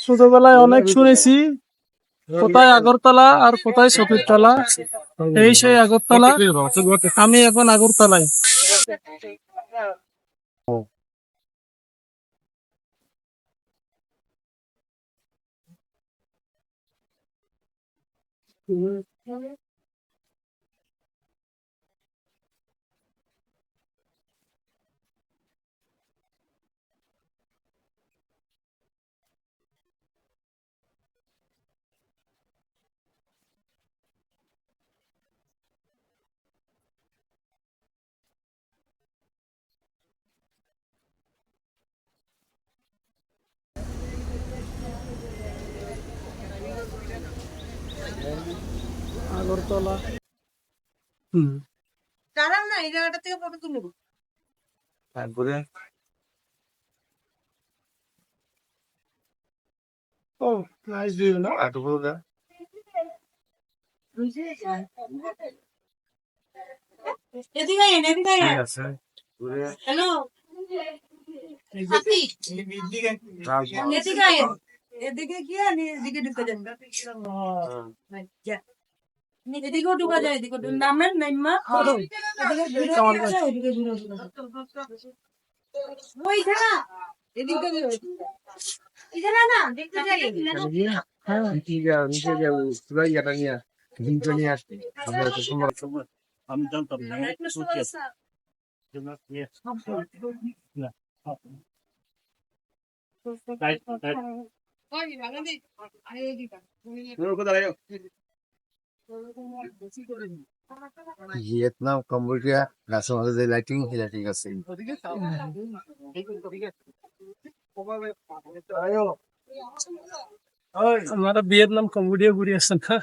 ছোটবেলায় অনেক শুনেছি কোথায় আগরতলা আর কোথায় শকুরতলা। এই সেই আগরতলা, আমি এখন আগরতলায়। আগরতলা। দাঁড়াও না, এই জায়গাটা থেকে ফটো তুলবো। তারপরে ও নাইস ভিউ না? আটপুরা এদিকে আইন, এদিকে আইন। আছে ঘুরে হ্যালো হাতি, এদিকে আইন। এদিকে গিয়ে এদিকে ঢুকে যান। যা। এদিকেও ঢুকা যায়, এদিকে নামেন নাইমা এদিকে ঘুরে আসে, এদিকে ঘুরে ওইখানে এদিকে এখানে না দেখতে যাই। হ্যাঁ ঠিক আছে নিচে যাবো সুরাই এটা নিয়ে দিনটা নিয়ে আসতে আমরা তো সময় আমি জানতাম না ভিয়েতনাম কম্বোডিয়া গাছের মাঝে যে লাইটিং সেটা ঠিক আছে আমরা ভিয়েতনাম কম্বোডিয়া ঘুরে আসছেন। হ্যাঁ,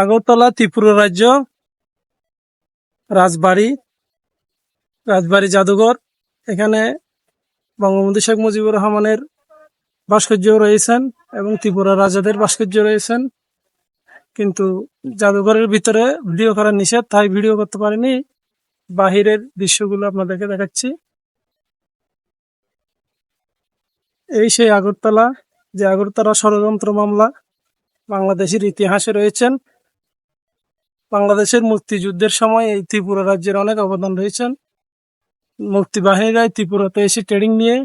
আগরতলা ত্রিপুরা রাজ্য, রাজবাড়ি, রাজবাড়ি জাদুঘর। এখানে বঙ্গবন্ধু শেখ মুজিবুর রহমানের ভাস্কর্য রয়েছেন এবং ত্রিপুরা রাজাদের ভাস্কর্য রয়েছেন, কিন্তু জাদুঘরের ভিতরে ভিডিও করা নিষেধ, তাই ভিডিও করতে পারিনি। বাহিরের দৃশ্যগুলো আপনাদেরকে দেখাচ্ছি। এই সেই আগরতলা, যে আগরতলা ষড়যন্ত্র মামলা বাংলাদেশের ইতিহাসে রয়েছেন। বাংলাদেশের মুক্তিযুদ্ধের সময় এই ত্রিপুরা রাজ্যের অনেক অবদান রয়েছেন। মুক্তিবাহিনীরা ত্রিপুরাতে এসে ট্রেনিং নিয়ে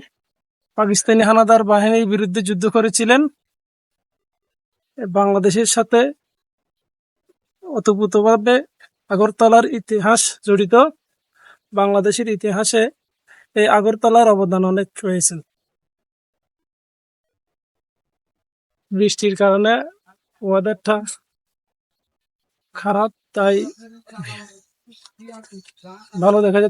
পাকিস্তানি হানাদার বাহিনীর বিরুদ্ধে যুদ্ধ করেছিলেন। বাংলাদেশের সাথে ওতপ্রোতভাবে আগরতলার ইতিহাস জড়িত। বাংলাদেশের ইতিহাসে এই আগরতলার অবদান অনেক রয়েছে। বৃষ্টির কারণে ওয়েদারটা খারাপ, তাই ভালো দেখা যাচ্ছে।